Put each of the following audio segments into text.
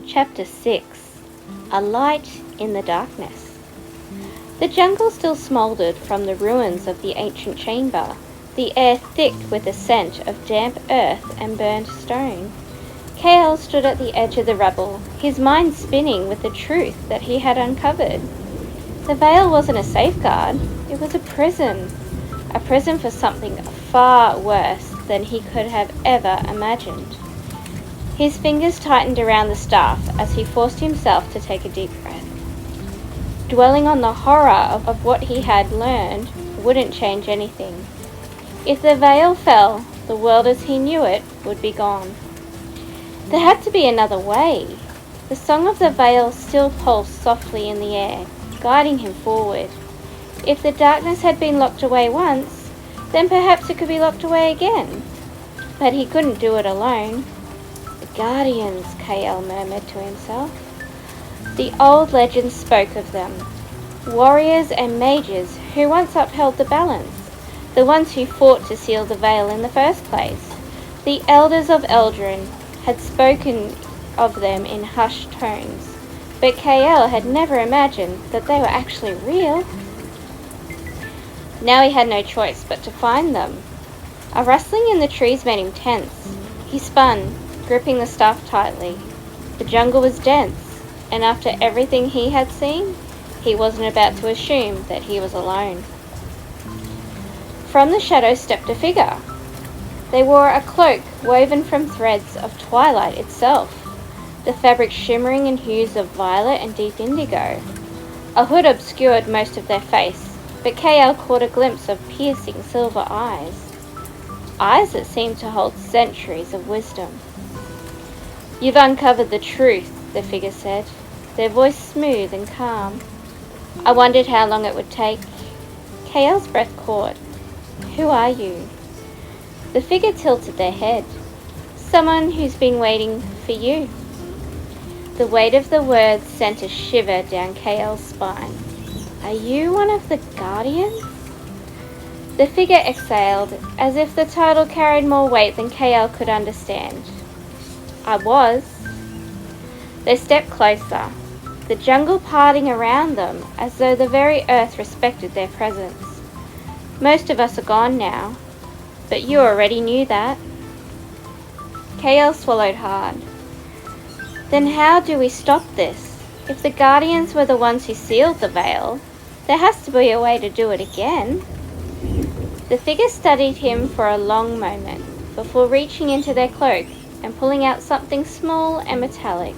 Chapter 6. A Light in the Darkness. The jungle still smouldered from the ruins of the ancient chamber, the air thick with the scent of damp earth and burned stone. Kael stood at the edge of the rubble, his mind spinning with the truth that he had uncovered. The veil wasn't a safeguard, it was a prison for something far worse than he could have ever imagined. His fingers tightened around the staff as he forced himself to take a deep breath. Dwelling on the horror of what he had learned wouldn't change anything. If the veil fell, the world as he knew it would be gone. There had to be another way. The song of the veil still pulsed softly in the air, guiding him forward. If the darkness had been locked away once, then perhaps it could be locked away again. But he couldn't do it alone. The guardians, Kael murmured to himself. The old legends spoke of them. Warriors and mages who once upheld the balance. The ones who fought to seal the veil in the first place. The elders of Eldrin had spoken of them in hushed tones, but Kael had never imagined that they were actually real. Now he had no choice but to find them. A rustling in the trees made him tense. He spun, gripping the staff tightly. The jungle was dense, and after everything he had seen, he wasn't about to assume that he was alone. From the shadows stepped a figure. They wore a cloak woven from threads of twilight itself, the fabric shimmering in hues of violet and deep indigo. A hood obscured most of their face, but Kael caught a glimpse of piercing silver eyes. Eyes that seemed to hold centuries of wisdom. "You've uncovered the truth," the figure said, their voice smooth and calm. I wondered how long it would take. Kael's breath caught. "Who are you?" The figure tilted their head. "Someone who's been waiting for you." The weight of the words sent a shiver down Kael's spine. "Are you one of the guardians?" The figure exhaled, as if the title carried more weight than Kael could understand. "I was." They stepped closer, the jungle parting around them as though the very earth respected their presence. "Most of us are gone now, but you already knew that." Kael swallowed hard. "Then how do we stop this? If the guardians were the ones who sealed the veil, there has to be a way to do it again." The figure studied him for a long moment before reaching into their cloak and pulling out something small and metallic.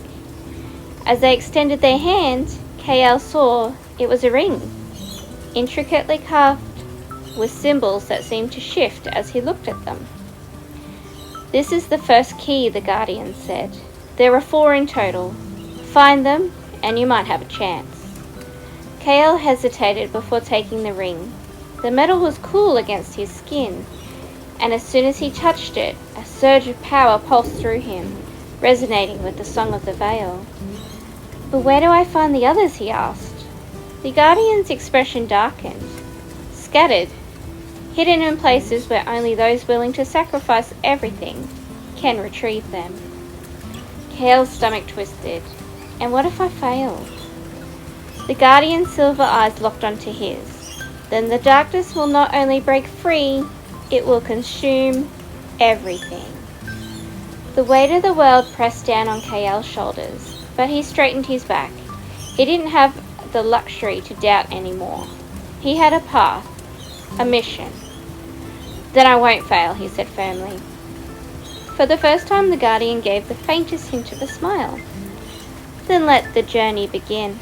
As they extended their hand, Kael saw it was a ring, intricately carved with symbols that seemed to shift as he looked at them. "This is the first key," the guardian said. "There are 4 in total. Find them, and you might have a chance." Kael hesitated before taking the ring. The metal was cool against his skin, and as soon as he touched it, a surge of power pulsed through him, resonating with the song of the veil. "But where do I find the others?" he asked. The guardian's expression darkened. "Scattered, hidden in places where only those willing to sacrifice everything can retrieve them." Kael's stomach twisted. And what if I failed? The guardian's silver eyes locked onto his. Then the darkness will not only break free, it will consume everything. The weight of the world pressed down on Kael's shoulders, but he straightened his back. He didn't have the luxury to doubt anymore. He had a path, a mission. "Then I won't fail," he said firmly. For the first time, the guardian gave the faintest hint of a smile. "Then let the journey begin."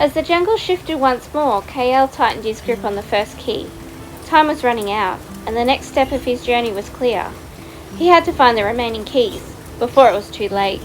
As the jungle shifted once more, Kael tightened his grip on the first key. Time was running out, and the next step of his journey was clear. He had to find the remaining keys before it was too late.